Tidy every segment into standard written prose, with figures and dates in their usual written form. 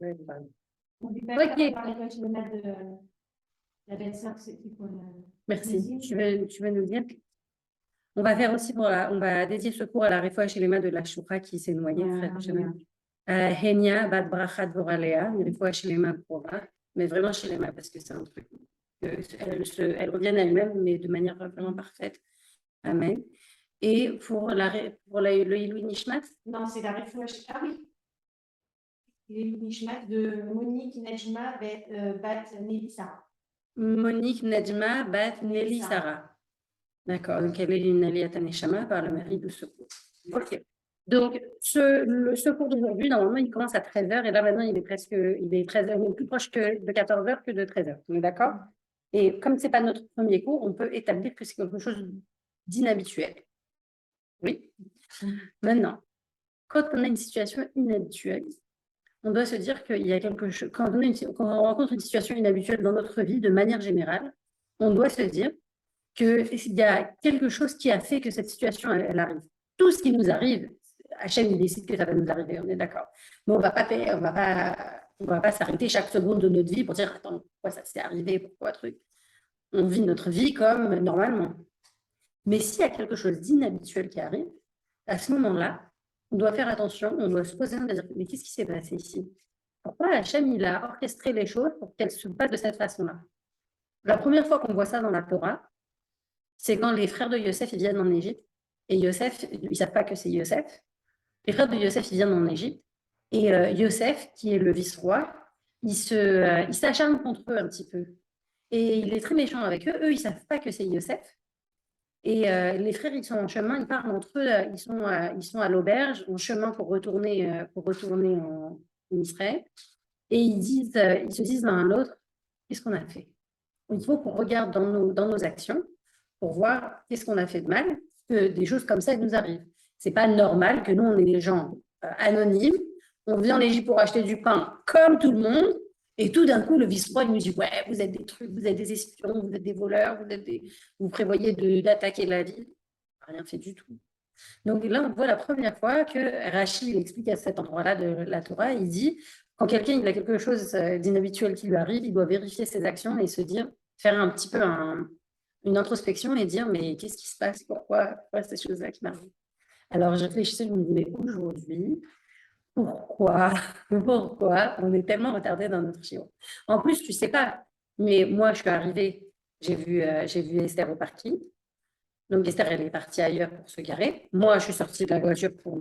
Ouais, bah, On dit pas Ok. que par l'école Shilema de la belle-sœur, c'est qui pour Merci. Tu veux nous dire? On va faire aussi on va dédier ce cours à la réfoua chez les mains de la Choukra qui s'est noyée. Henia, Bad Brachat Voralea, une réfoua chez les mains pour mais vraiment chez les mains parce que c'est un truc. Elle revient à elle-même, mais de manière vraiment parfaite. Amen. Et pour le Ilui Nishmat? Non, c'est la réfoua. Ah oui. L'Ilui Nishmat de Monique Najma Bat Nelissa. Monique Najma Bat Nelly Sarah. D'accord, donc elle est une Aliyat Neshama par le mérite de secours. Ok. Donc, le secours d'aujourd'hui, normalement, il commence à 13h et là, maintenant, il est 13h, il est plus proche de 14h que de 13h. On est d'accord? Et comme ce n'est pas notre premier cours, on peut établir que c'est quelque chose d'inhabituel. Oui. Maintenant, quand on a une situation inhabituelle, on doit se dire qu'il y a quelque chose, quand on rencontre une situation inhabituelle dans notre vie, de manière générale, on doit se dire qu'il y a quelque chose qui a fait que cette situation, elle arrive. Tout ce qui nous arrive, Hachem, il décide que ça va nous arriver, on est d'accord. Mais on va pas s'arrêter chaque seconde de notre vie pour dire, attends, pourquoi ça s'est arrivé, pourquoi truc. On vit notre vie comme normalement. Mais s'il y a quelque chose d'inhabituel qui arrive, à ce moment-là, on doit faire attention, on doit se poser et dire, mais qu'est-ce qui s'est passé ici? Pourquoi Hachem, il a orchestré les choses pour qu'elles se passent de cette façon-là? La première fois qu'on voit ça dans la Torah, c'est quand les frères de Yosef ils viennent en Égypte. Et Yosef, ils ne savent pas que c'est Yosef. Les frères de Yosef ils viennent en Égypte. Et Yosef, qui est le vice-roi, il s'acharne contre eux un petit peu. Et il est très méchant avec eux. Eux, ils ne savent pas que c'est Yosef. Et les frères, ils sont en chemin, ils parlent entre eux, ils sont à l'auberge, en chemin pour retourner en Israël. Et ils se disent l'un à l'autre, qu'est-ce qu'on a fait? Il faut qu'on regarde dans nos actions pour voir qu'est-ce qu'on a fait de mal, que des choses comme ça nous arrivent. C'est pas normal que nous, on est des gens anonymes, on vient en Égypte pour acheter du pain comme tout le monde, et tout d'un coup, le vice-roi nous dit, ouais, vous êtes des trucs, vous êtes des espions, vous êtes des voleurs, vous prévoyez d'attaquer la ville. Rien fait du tout. Donc là, on voit la première fois que Rachid explique à cet endroit-là de la Torah, il dit, quand quelqu'un il a quelque chose d'inhabituel qui lui arrive, il doit vérifier ses actions et se dire, faire un petit peu une introspection et dire, mais qu'est-ce qui se passe? Pourquoi ces choses-là qui m'arrivent? Alors, je réfléchissais, je me disais, mais aujourd'hui, pourquoi on est tellement retardé dans notre chiot? En plus, tu sais pas, mais moi, je suis arrivée, j'ai vu Esther au parking. Donc, Esther, elle est partie ailleurs pour se garer. Moi, je suis sortie de la voiture pour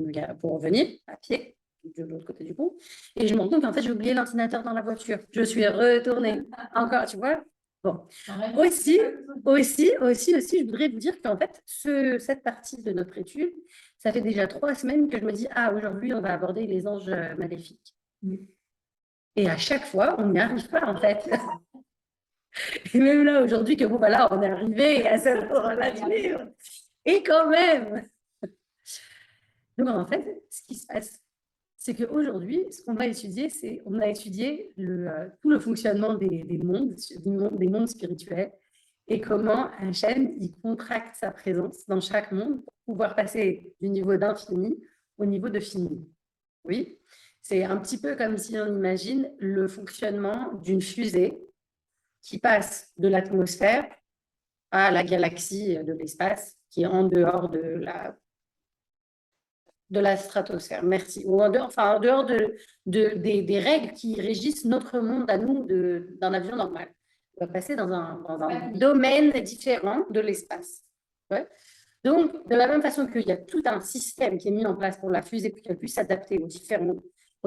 venir à pied, de l'autre côté du pont. Et je me rends compte qu'en fait, j'ai oublié l'ordinateur dans la voiture. Je suis retournée. Encore, tu vois? Bon. Aussi, je voudrais vous dire qu'en fait, cette partie de notre étude, ça fait déjà 3 semaines que je me dis, ah, aujourd'hui, on va aborder les anges maléfiques. Et à chaque fois, on n'y arrive pas, en fait. Et même là, aujourd'hui, que bon, voilà, on est arrivé à cette heure-là du livre. Et quand même. Donc, en fait, ce qui se passe, c'est qu'aujourd'hui, ce qu'on va étudier, on a étudié tout le fonctionnement des mondes spirituels et comment Hachem, il contracte sa présence dans chaque monde pour pouvoir passer du niveau d'infini au niveau de fini. Oui, c'est un petit peu comme si on imagine le fonctionnement d'une fusée qui passe de l'atmosphère à la galaxie de l'espace qui est en dehors de la stratosphère. Merci. Ou en dehors des règles qui régissent notre monde à nous d'un avion normal. On va passer dans un domaine différent de l'espace. Ouais. Donc, de la même façon qu'il y a tout un système qui est mis en place pour la fusée pour qu'elle puisse s'adapter aux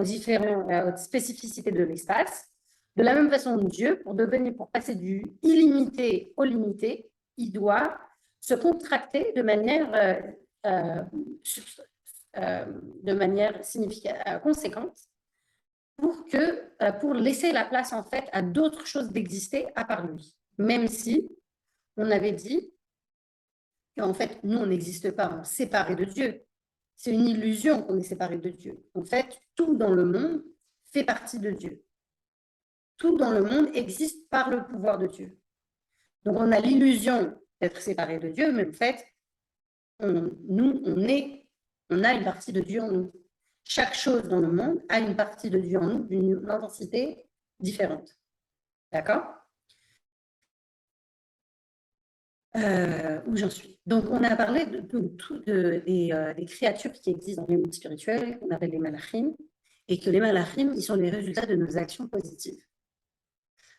différentes spécificités de l'espace, de la même façon, Dieu, pour passer du illimité au limité, il doit se contracter de manière conséquente pour laisser la place en fait à d'autres choses d'exister à part lui. Même si on avait dit qu'en fait, nous, on n'existe pas, on est séparé de Dieu. C'est une illusion qu'on est séparé de Dieu. En fait, tout dans le monde fait partie de Dieu. Tout dans le monde existe par le pouvoir de Dieu. Donc, on a l'illusion d'être séparé de Dieu, mais en fait, on a une partie de Dieu en nous. Chaque chose dans le monde a une partie de Dieu en nous d'une intensité différente. D'accord? Où j'en suis. Donc, on a parlé des créatures qui existent dans le monde spirituel, qu'on appelle les malachim, et que les malachim, ils sont les résultats de nos actions positives.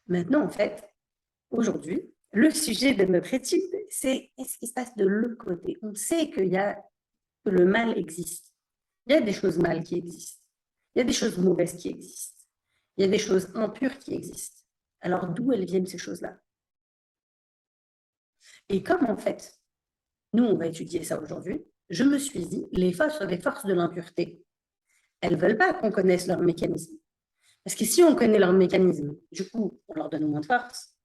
Maintenant, en fait, aujourd'hui, le sujet de notre étude, c'est qu'est-ce qui se passe de l'autre côté. On sait que le mal existe. Il y a des choses mal qui existent. Il y a des choses mauvaises qui existent. Il y a des choses impures qui existent. Alors, d'où elles viennent ces choses-là? Et comme, en fait, nous, on va étudier ça aujourd'hui, je me suis dit, les forces de l'impureté, elles ne veulent pas qu'on connaisse leur mécanisme. Parce que si on connaît leur mécanisme, du coup, on leur donne moins de force.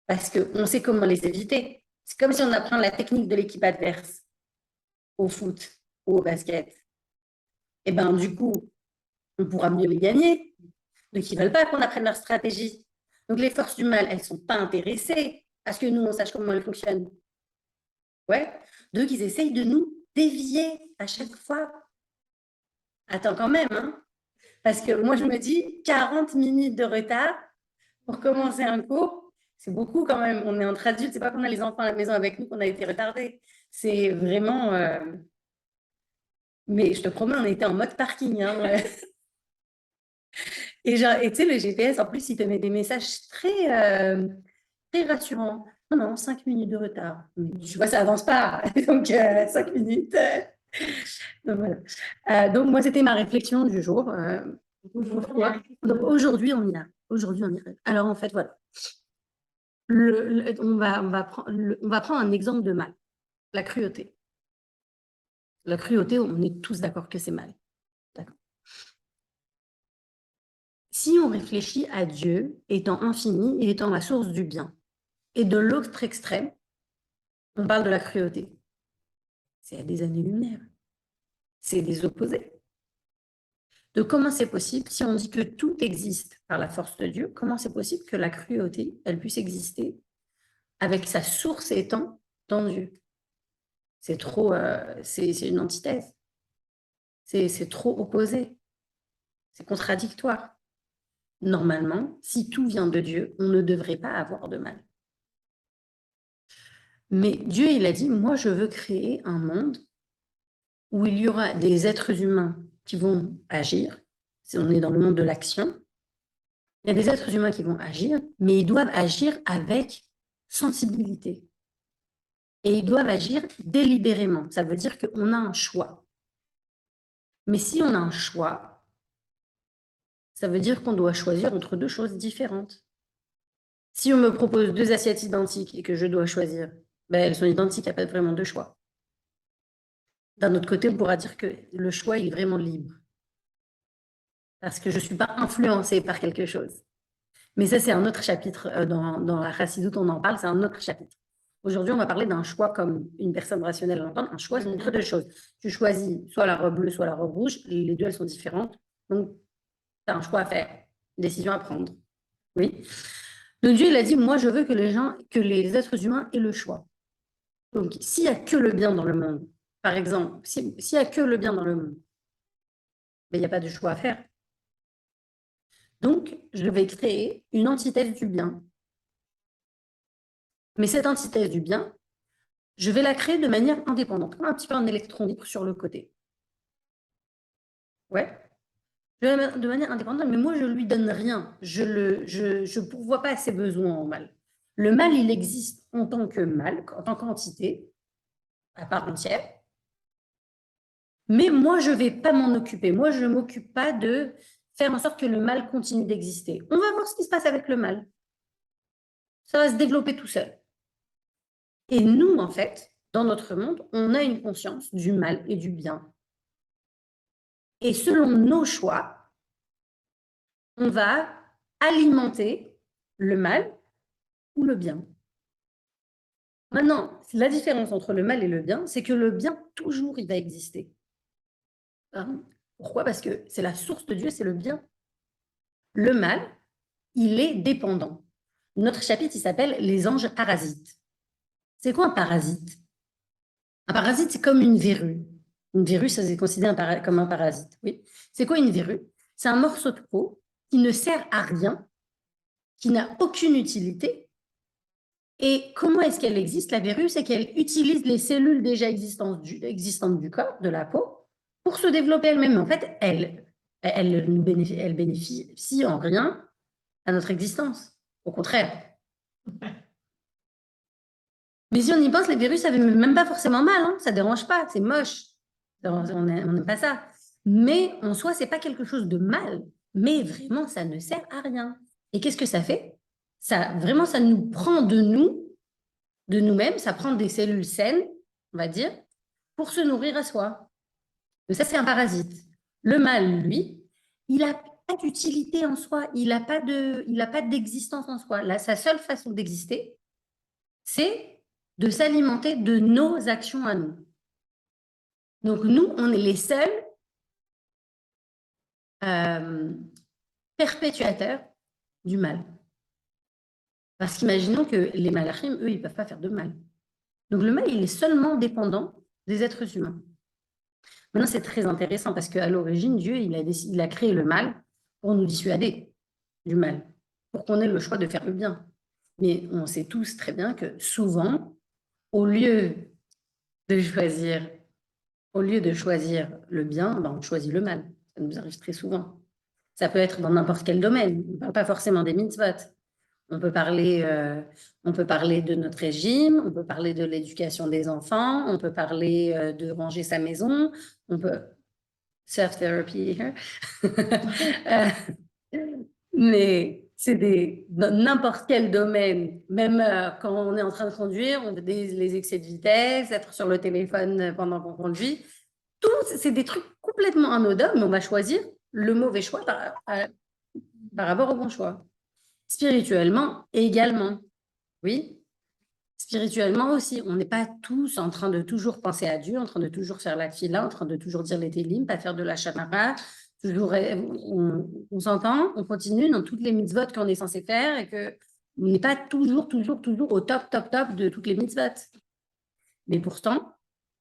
Parce qu'on sait comment les éviter. C'est comme si on apprend la technique de l'équipe adverse au foot ou au basket. Et bien, du coup, on pourra mieux les gagner. Donc, ils ne veulent pas qu'on apprenne leur stratégie. Donc, les forces du mal, elles ne sont pas intéressées à ce que nous, on sache comment elles fonctionnent. Ouais. Donc, ils essayent de nous dévier à chaque fois. Attends quand même, hein. Parce que moi, je me dis, 40 minutes de retard pour commencer un cours, c'est beaucoup quand même. On est entre adultes, c'est pas qu'on a les enfants à la maison avec nous qu'on a été retardés. C'est vraiment... Mais je te promets, on était en mode parking. Hein. Et tu sais, le GPS, en plus, il te met des messages très rassurants. Non, non, 5 minutes de retard. Mais tu vois, ça avance pas. Donc, 5 minutes. Donc, voilà. Donc, moi, c'était ma réflexion du jour. Donc, aujourd'hui, on y a. Aujourd'hui, on y arrive. Alors, en fait, voilà. On va prendre un exemple de mal. La cruauté. La cruauté, on est tous d'accord que c'est mal. D'accord. Si on réfléchit à Dieu étant infini et étant la source du bien, et de l'autre extrême, on parle de la cruauté. C'est à des années-lumière. C'est des opposés. Donc, comment c'est possible, si on dit que tout existe par la force de Dieu, comment c'est possible que la cruauté, elle puisse exister avec sa source étant dans Dieu? C'est trop, c'est une antithèse. C'est trop opposé. C'est contradictoire. Normalement, si tout vient de Dieu, on ne devrait pas avoir de mal. Mais Dieu, il a dit, moi, je veux créer un monde où il y aura des êtres humains qui vont agir. On est dans le monde de l'action. Il y a des êtres humains qui vont agir, mais ils doivent agir avec sensibilité. Et ils doivent agir délibérément. Ça veut dire qu'on a un choix. Mais si on a un choix, ça veut dire qu'on doit choisir entre deux choses différentes. Si on me propose deux assiettes identiques et que je dois choisir, ben, elles sont identiques, il n'y a pas vraiment de choix. D'un autre côté, on pourra dire que le choix est vraiment libre. Parce que je ne suis pas influencée par quelque chose. Mais ça, c'est un autre chapitre. Dans la Chassidoute, on en parle, c'est un autre chapitre. Aujourd'hui, on va parler d'un choix comme une personne rationnelle l'entend. Un choix, c'est entre deux choses. Tu choisis soit la robe bleue, soit la robe rouge. Les deux, elles sont différentes. Donc, tu as un choix à faire, une décision à prendre. Oui. Donc, Dieu, il a dit, moi, je veux que les êtres humains aient le choix. Donc, s'il n'y a que le bien dans le monde, par exemple, s'il n'y a que le bien dans le monde, ben, il n'y a pas de choix à faire. Donc, je vais créer une antithèse du bien. Mais cette antithèse du bien, je vais la créer de manière indépendante, comme un petit peu un électron libre sur le côté. Ouais. Je vais la mettre de manière indépendante, mais moi, je ne lui donne rien. Je ne pourvois pas à ses besoins en mal. Le mal, il existe en tant que mal, en tant qu'entité, à part entière. Mais moi, je ne vais pas m'en occuper. Moi, je ne m'occupe pas de faire en sorte que le mal continue d'exister. On va voir ce qui se passe avec le mal. Ça va se développer tout seul. Et nous, en fait, dans notre monde, on a une conscience du mal et du bien. Et selon nos choix, on va alimenter le mal ou le bien. Maintenant, la différence entre le mal et le bien, c'est que le bien, toujours, il va exister. Pourquoi? Parce que c'est la source de Dieu, c'est le bien. Le mal, il est dépendant. Notre chapitre, il s'appelle « Les anges parasites ». C'est quoi un parasite? Un parasite, c'est comme une verrue. Une verrue, ça c'est considéré comme un parasite. Oui. C'est quoi une verrue? C'est un morceau de peau qui ne sert à rien, qui n'a aucune utilité. Et comment est-ce qu'elle existe, la verrue? C'est qu'elle utilise les cellules déjà existantes du corps, de la peau, pour se développer elle-même. En fait, elle bénéficie en rien à notre existence. Au contraire. Mais si on y pense, les verrues, ça ne fait même pas forcément mal, hein. Ça ne dérange pas, c'est moche. On n'aime pas ça. Mais en soi, ce n'est pas quelque chose de mal. Mais vraiment, ça ne sert à rien. Et qu'est-ce que ça fait? Vraiment, ça nous prend de nous-mêmes, ça prend des cellules saines, on va dire, pour se nourrir à soi. Donc ça, c'est un parasite. Le mâle, lui, il n'a pas d'utilité en soi, il n'a pas d'existence en soi. Là, sa seule façon d'exister, c'est de s'alimenter de nos actions à nous. Donc, nous, on est les seuls perpétuateurs du mal. Parce qu'imaginons que les malachim, eux, ils ne peuvent pas faire de mal. Donc, le mal, il est seulement dépendant des êtres humains. Maintenant, c'est très intéressant parce qu'à l'origine, Dieu, il a créé le mal pour nous dissuader du mal, pour qu'on ait le choix de faire le bien. Mais on sait tous très bien que souvent, au lieu de choisir le bien, ben, on choisit le mal. Ça nous arrive très souvent. Ça peut être dans n'importe quel domaine. On ne parle pas forcément des mitzvot. On peut parler de notre régime, on peut parler de l'éducation des enfants, on peut parler de ranger sa maison, on peut self-therapy here. Mais c'est dans n'importe quel domaine, même quand on est en train de conduire, on veut les excès de vitesse, être sur le téléphone pendant qu'on conduit. Tout, c'est des trucs complètement anodins, mais on va choisir le mauvais choix par rapport au bon choix. Spirituellement également, oui. Spirituellement aussi, on n'est pas tous en train de toujours penser à Dieu, en train de toujours faire la tefila, en train de toujours dire les télim, pas faire de la shamara. Toujours, on s'entend, on continue dans toutes les mitzvot qu'on est censé faire et que on n'est pas toujours au top de toutes les mitzvot. Mais pourtant,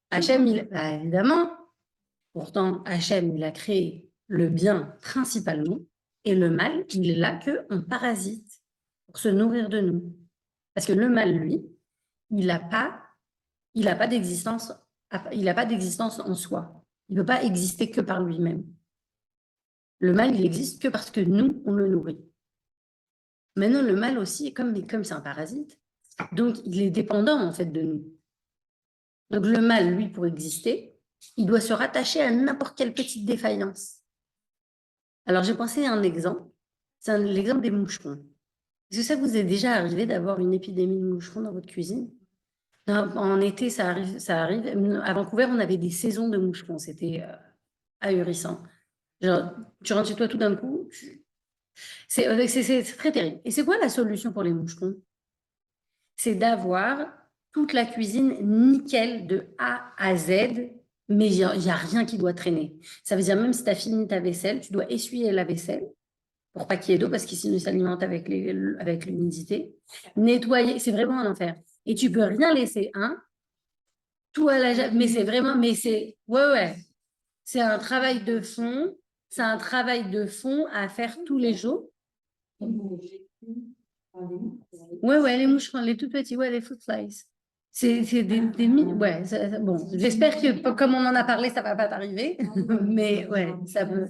Hachem, évidemment, pourtant, Hachem, il a créé le bien principalement et le mal, il est là qu'on parasite pour se nourrir de nous. Parce que le mal, lui, il n'a pas d'existence en soi. Il ne peut pas exister que par lui-même. Le mal, il existe que parce que nous, on le nourrit. Maintenant, le mal aussi, comme c'est un parasite, donc il est dépendant en fait de nous. Donc le mal, lui, pour exister, il doit se rattacher à n'importe quelle petite défaillance. Alors j'ai pensé à un exemple, c'est l'exemple des moucherons. Est-ce que ça vous est déjà arrivé d'avoir une épidémie de moucherons dans votre cuisine? En été, ça arrive. À Vancouver, on avait des saisons de moucherons. C'était ahurissant. Genre, tu rentres chez toi tout d'un coup. C'est très terrible. Et c'est quoi la solution pour les moucherons? C'est d'avoir toute la cuisine nickel de A à Z, mais il n'y a rien qui doit traîner. Ça veut dire même si tu as fini ta vaisselle, tu dois essuyer la vaisselle pour pas qu'il y ait d'eau, parce qu'ici, ils s'alimentent avec l'humidité. Nettoyer, c'est vraiment un enfer. Et tu peux rien laisser, tout à la... Mais c'est vraiment... Ouais. C'est un travail de fond. C'est un travail de fond à faire tous les jours. Ouais, les moucherons, les tout petits, ouais, les fruit flies. C'est ouais, bon, j'espère que comme on en a parlé, ça va pas t'arriver, mais ouais, ça peut.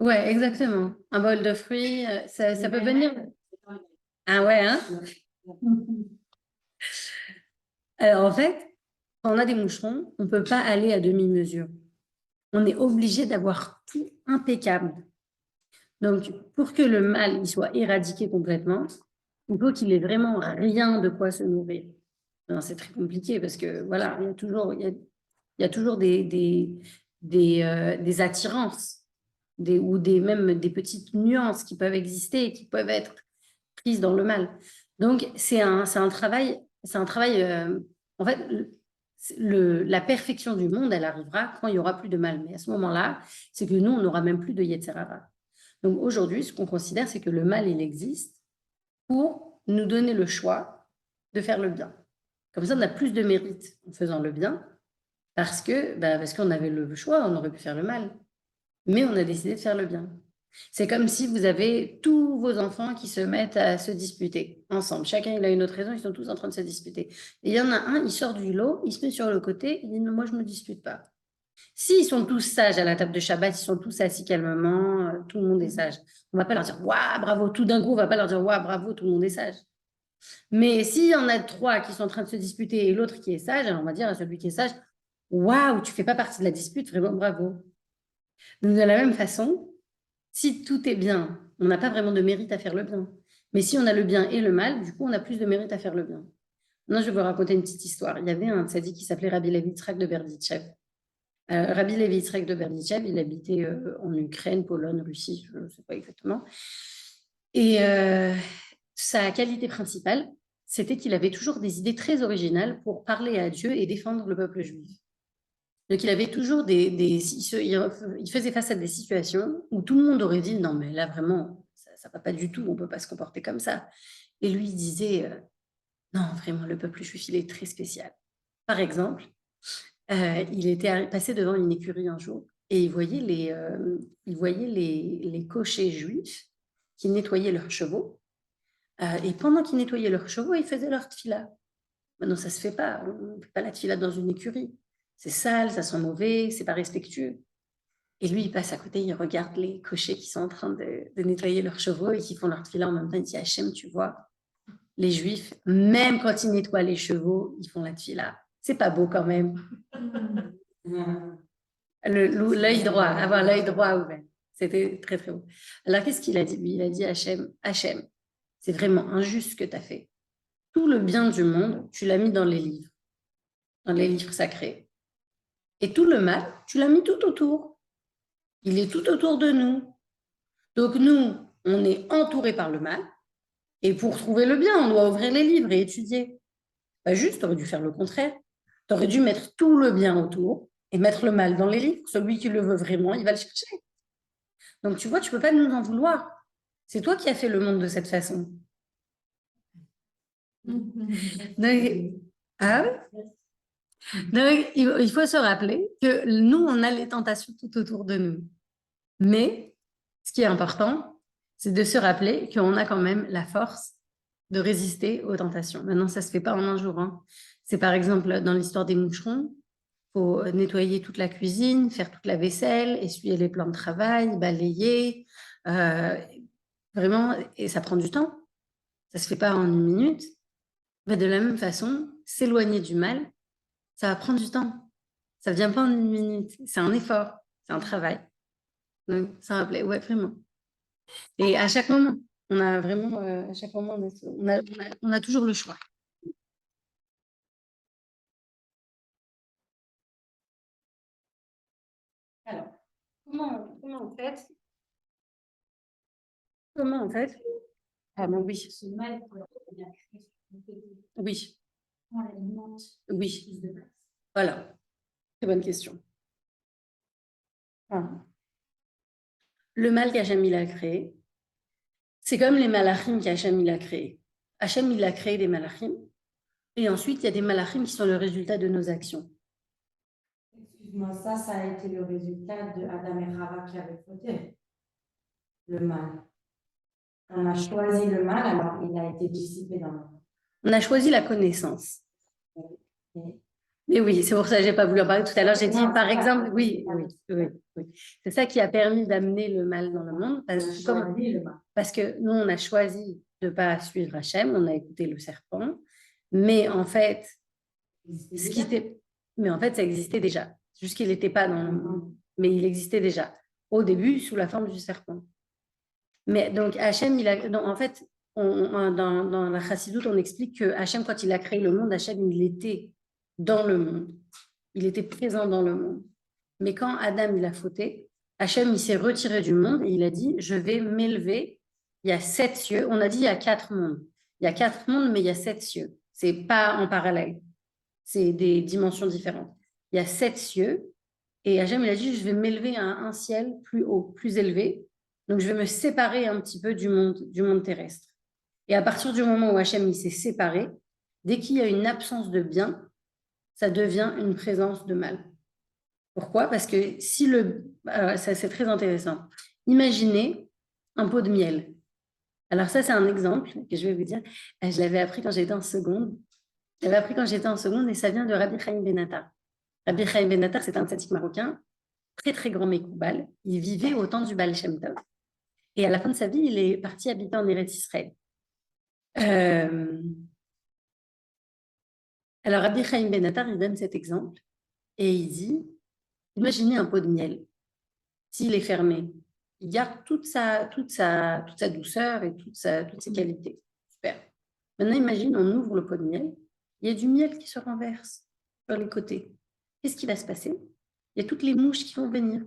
Ouais, exactement. Un bol de fruits, ça peut venir. Ah ouais, hein? Alors en fait, quand on a des moucherons, on ne peut pas aller à demi-mesure. On est obligé d'avoir tout impeccable. Donc, pour que le mal il soit éradiqué complètement, il faut qu'il ait vraiment rien de quoi se nourrir. C'est très compliqué parce que voilà, il y a toujours des attirances ou même des petites nuances qui peuvent exister et qui peuvent être prises dans le mal. Donc, c'est un travail, en fait, la perfection du monde, elle arrivera quand il n'y aura plus de mal. Mais à ce moment-là, c'est que nous, on n'aura même plus de Yetzer Hara. Donc aujourd'hui, ce qu'on considère, c'est que le mal, il existe pour nous donner le choix de faire le bien. Comme ça, on a plus de mérite en faisant le bien, Parce qu'on avait le choix, on aurait pu faire le mal. Mais on a décidé de faire le bien. C'est comme si vous avez tous vos enfants qui se mettent à se disputer ensemble. Chacun, il a une autre raison, ils sont tous en train de se disputer. Et il y en a un, il sort du lot, il se met sur le côté, il dit non, moi, je ne me dispute pas. S'ils sont tous sages à la table de Shabbat, ils sont tous assis calmement, tout le monde est sage. On ne va pas leur dire waouh, bravo, tout d'un coup, on ne va pas leur dire waouh, bravo, tout le monde est sage. Mais s'il y en a 3 qui sont en train de se disputer et l'autre qui est sage, alors on va dire à celui qui est sage, waouh, tu ne fais pas partie de la dispute, vraiment bravo. Donc, de la même façon, si tout est bien, on n'a pas vraiment de mérite à faire le bien. Mais si on a le bien et le mal, du coup, on a plus de mérite à faire le bien. Maintenant, je vais vous raconter une petite histoire. Il y avait un tzaddik qui s'appelait Rabbi Levi Yitzhak de Berditchev. Rabbi Levi Yitzhak de Berditchev, il habitait en Ukraine, Pologne, Russie, je ne sais pas exactement. Et sa qualité principale, c'était qu'il avait toujours des idées très originales pour parler à Dieu et défendre le peuple juif. Donc, il avait toujours il faisait face à des situations où tout le monde aurait dit non, mais là, vraiment, ça ne va pas du tout, on ne peut pas se comporter comme ça. Et lui, il disait non, vraiment, le peuple juif, il est très spécial. Par exemple, il était passé devant une écurie un jour et il voyait les cochers juifs qui nettoyaient leurs chevaux. Et pendant qu'ils nettoyaient leurs chevaux, ils faisaient leur tfila. Maintenant, ça ne se fait pas. On ne fait pas la tfila dans une écurie. C'est sale, ça sent mauvais, c'est pas respectueux. Et lui, il passe à côté, il regarde les cochers qui sont en train de nettoyer leurs chevaux et qui font leur tfila en même temps. Il dit Hachem, tu vois, les juifs, même quand ils nettoient les chevaux, ils font la tfila. C'est pas beau quand même. L'œil droit, avoir l'œil droit ouvert. C'était très, très beau. Alors, qu'est-ce qu'il a dit? Lui, il a dit Hachem, c'est vraiment injuste ce que tu as fait. Tout le bien du monde, tu l'as mis dans les livres sacrés. Et tout le mal, tu l'as mis tout autour. Il est tout autour de nous. Donc nous, on est entourés par le mal. Et pour trouver le bien, on doit ouvrir les livres et étudier. Pas juste, tu aurais dû faire le contraire. Tu aurais dû mettre tout le bien autour et mettre le mal dans les livres. Celui qui le veut vraiment, il va le chercher. Donc tu vois, tu ne peux pas nous en vouloir. C'est toi qui as fait le monde de cette façon. Donc, ah oui. Donc, il faut se rappeler que nous, on a les tentations tout autour de nous. Mais ce qui est important, c'est de se rappeler qu'on a quand même la force de résister aux tentations. Maintenant, ça ne se fait pas en un jour. Hein. C'est par exemple dans l'histoire des moucherons, il faut nettoyer toute la cuisine, faire toute la vaisselle, essuyer les plans de travail, balayer. Vraiment, et ça prend du temps. Ça ne se fait pas en une minute. Mais de la même façon, s'éloigner du mal, ça va prendre du temps. Ça ne vient pas en une minute. C'est un effort, c'est un travail. Donc, ça rappelait, ouais, vraiment. Et à chaque moment, on a vraiment, à chaque moment, on a toujours le choix. Alors, comment en fait Ah bon, oui. Ce mal pour Oui, on l'alimente oui. plus de place. Voilà. Très bonne question. Ah. Le mal qu'Hachem il a créé, c'est comme les malachim qu'Hachem il a créé. Hachem il a créé des malachim, et ensuite il y a des malachim qui sont le résultat de nos actions. Excuse-moi, ça a été le résultat de Adam et Rava qui avaient fauté. Le mal. On a choisi le mal, alors il a été dissipé dans le monde. On a choisi la connaissance. Mais oui, c'est pour ça que je n'ai pas voulu en parler tout à l'heure. J'ai dit, par exemple, oui. C'est ça qui a permis d'amener le mal dans le monde. Parce que nous, on a choisi de ne pas suivre Hachem, on a écouté le serpent. Mais en fait, ça existait déjà. Juste qu'il n'était pas dans le monde. Mais il existait déjà. Au début, sous la forme du serpent. Mais donc, Hachem, en fait, dans la Chassidoute, on explique que Hachem, quand il a créé le monde, Hachem, il était dans le monde. Il était présent dans le monde. Mais quand Adam, il a fauté, Hachem, il s'est retiré du monde et il a dit, je vais m'élever. Il y a 7 cieux. On a dit, il y a 4 mondes. Il y a 4 mondes, mais il y a 7 cieux. C'est pas en parallèle. C'est des dimensions différentes. Il y a 7 cieux. Et Hachem, il a dit, je vais m'élever à un ciel plus haut, plus élevé. Donc, je vais me séparer un petit peu du monde terrestre. Et à partir du moment où Hachem, il s'est séparé, dès qu'il y a une absence de bien, ça devient une présence de mal. Pourquoi? Parce que si ça c'est très intéressant. Imaginez un pot de miel. Alors ça, c'est un exemple que je vais vous dire. Je l'avais appris quand j'étais en seconde. Je l'avais appris quand j'étais en seconde et ça vient de Rabbi Chaim Ben Attar. Rabbi Chaim Ben Attar, c'est un tzaddik marocain, très très grand Mekoubal. Il vivait au temps du Baal Shem Tov. Et à la fin de sa vie, il est parti habiter en Eretz Israël. Alors Rabbi Chaim Ben Attar, il donne cet exemple et il dit, imaginez un pot de miel. S'il est fermé, il garde toute sa douceur et toutes ses qualités. Super. Maintenant, imagine, on ouvre le pot de miel, il y a du miel qui se renverse sur les côtés. Qu'est-ce qui va se passer? Il y a toutes les mouches qui vont venir.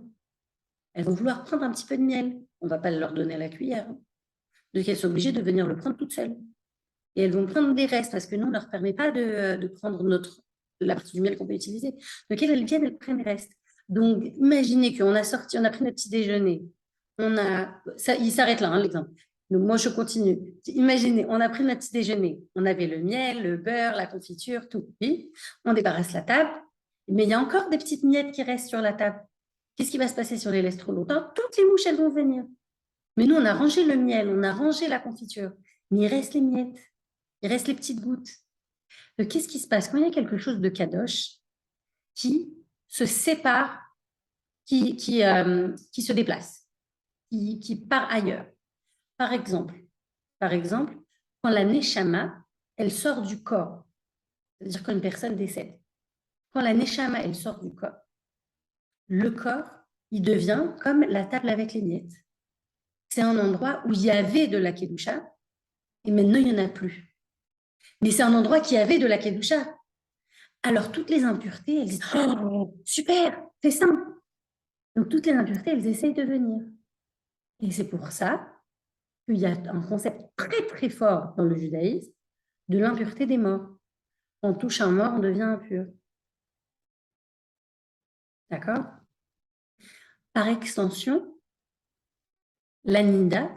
Elles vont vouloir prendre un petit peu de miel. On ne va pas leur donner à la cuillère. Donc, elles sont obligées de venir le prendre toutes seules. Et elles vont prendre des restes parce que nous, on ne leur permet pas de prendre la partie du miel qu'on peut utiliser. Donc, elles viennent, elles prennent les restes. Donc, imaginez qu'on a pris notre petit déjeuner. Il s'arrête là, l'exemple. Donc, moi, je continue. Imaginez, on a pris notre petit déjeuner. On avait le miel, le beurre, la confiture, tout. Oui, on débarrasse la table. Mais il y a encore des petites miettes qui restent sur la table. Qu'est-ce qui va se passer si on les laisse trop longtemps? Toutes les mouches, elles vont venir. Mais nous, on a rangé le miel, on a rangé la confiture. Mais il reste les miettes. Il reste les petites gouttes. Donc, qu'est-ce qui se passe quand il y a quelque chose de kadosh qui se sépare, qui se déplace, qui part ailleurs? Par exemple, quand la neshama, elle sort du corps, c'est-à-dire quand une personne décède, quand la neshama, elle sort du corps, le corps, il devient comme la table avec les miettes. C'est un endroit où il y avait de la kedusha et maintenant il n'y en a plus. Mais c'est un endroit qui avait de la kedusha. Alors toutes les impuretés, elles disent « Oh, super, c'est simple !» Donc toutes les impuretés, elles essayent de venir. Et c'est pour ça qu'il y a un concept très très fort dans le judaïsme de l'impureté des morts. On touche un mort, on devient impur. D'accord? Par extension, l'anida,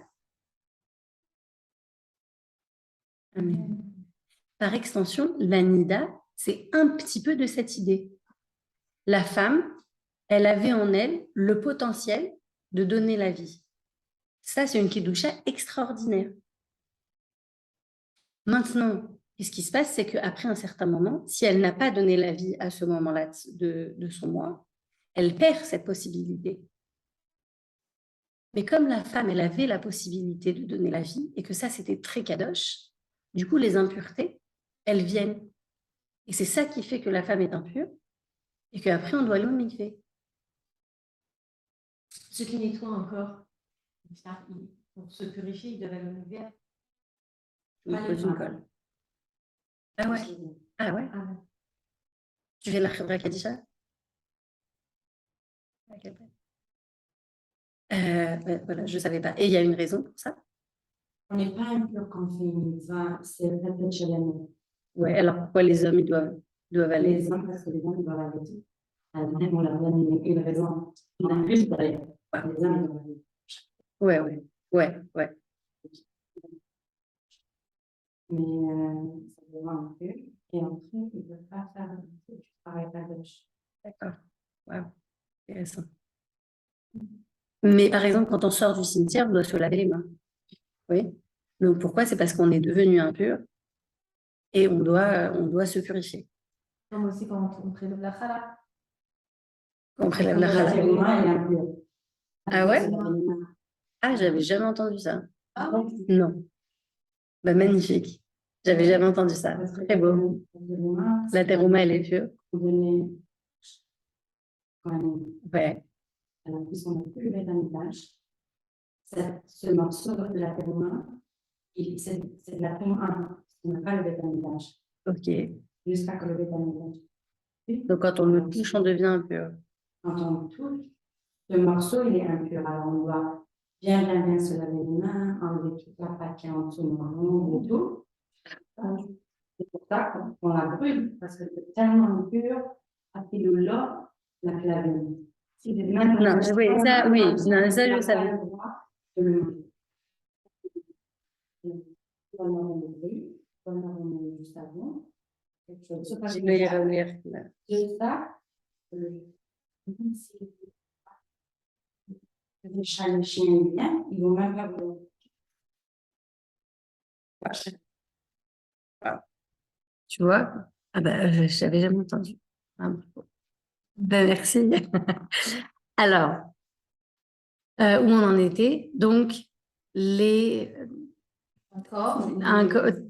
par extension, l'anida, c'est un petit peu de cette idée. La femme, elle avait en elle le potentiel de donner la vie. Ça, c'est une kedusha extraordinaire. Maintenant, ce qui se passe, c'est qu'après un certain moment, si elle n'a pas donné la vie à ce moment-là de son moi, elle perd cette possibilité. Mais comme la femme, elle avait la possibilité de donner la vie, et que ça, c'était très kadosh, du coup, les impuretés, elles viennent. Et c'est ça qui fait que la femme est impure, et qu'après, on doit aller au mikvé. Ce qui nettoie encore, pour se purifier, ils doivent aller au mikvé. Je me pose une colle. Ah ouais? Ah ouais? Tu fais la Khadra Kadisha? Voilà, je ne savais pas. Et il y a une raison pour ça? On n'est pas impur quand on fait une mitzvah, c'est le fait chez l'année. Ouais, alors pourquoi les hommes ils doivent aller? Les hommes, parce que les hommes, ils doivent arrêter. On leur donne une raison. On a plus d'ailleurs. Les hommes, ils doivent aller. Ouais. Mais ça dépend un peu. Et après, ils ne peuvent pas faire du travail à gauche. D'accord. Wow. Intéressant. Mais par exemple, quand on sort du cimetière, on doit se laver les mains. Oui. Donc pourquoi? C'est parce qu'on est devenu impur et on doit se purifier. Comme aussi quand on prélève la chala. On prélève la La chaleur. témoin est impur. Ah ouais? Ah, j'avais jamais entendu ça. Ah ouais? Non. Bah, magnifique. J'avais jamais entendu ça. Très beau. La terouma, elle est pure. Ouais. Alors, puisqu'on n'a plus le bétamétage, ce morceau de la terouma, c'est de la terouma. On n'a pas le bétamétage. Ok. Jusqu'à que le bétamétage. Donc quand on le touche, on devient impur. Quand on le touche, le morceau, il est impur. Alors, on doit bien se laver les mains, enlever toute la pâte qui est en dessous, marron et tout. C'est pour ça qu'on la brûle, parce que c'est tellement impur, après le lot, la clavine. Si les mains, Non, oui, ça, je savais. Juste avant. Je vais y revenir. Juste ça, Le chat, le chien, il vient, ils vont même pas vouloir. Tu vois? Ah ben, je n'avais jamais entendu. Ah, ben, merci. Alors, où on en était? Donc,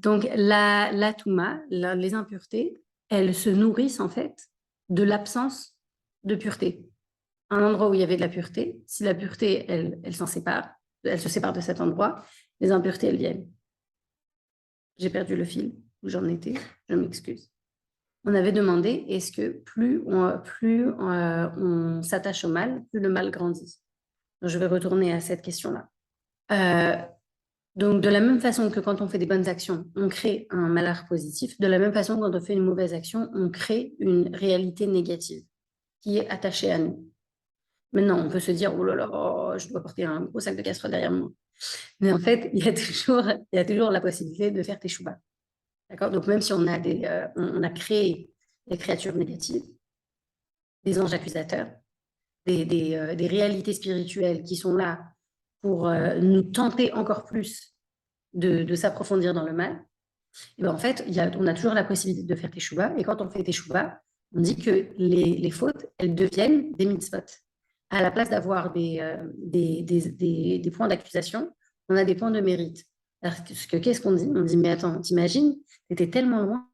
donc la touma, les impuretés, elles se nourrissent en fait de l'absence de pureté. Un endroit où il y avait de la pureté, si la pureté, elle s'en sépare, elle se sépare de cet endroit, les impuretés, elles viennent. J'ai perdu le fil où j'en étais, je m'excuse. On avait demandé, est-ce que plus on s'attache au mal, plus le mal grandit? Donc, je vais retourner à cette question-là. Donc, de la même façon que quand on fait des bonnes actions, on crée un malheur positif, de la même façon, quand on fait une mauvaise action, on crée une réalité négative qui est attachée à nous. Maintenant, on peut se dire, oh là là, je dois porter un gros sac de casserole derrière moi. Mais en fait, il y a toujours la possibilité de faire teshuva. D'accord? Donc, même si on a créé des créatures négatives, des anges accusateurs, des réalités spirituelles qui sont là pour nous tenter encore plus de s'approfondir dans le mal, et bien en fait, on a toujours la possibilité de faire teshuva. Et quand on fait teshuva, on dit que les fautes, elles deviennent des mitzvot. À la place d'avoir des points d'accusation, on a des points de mérite. Parce que qu'est-ce qu'on dit? On dit, mais attends, t'imagines, t'étais tellement loin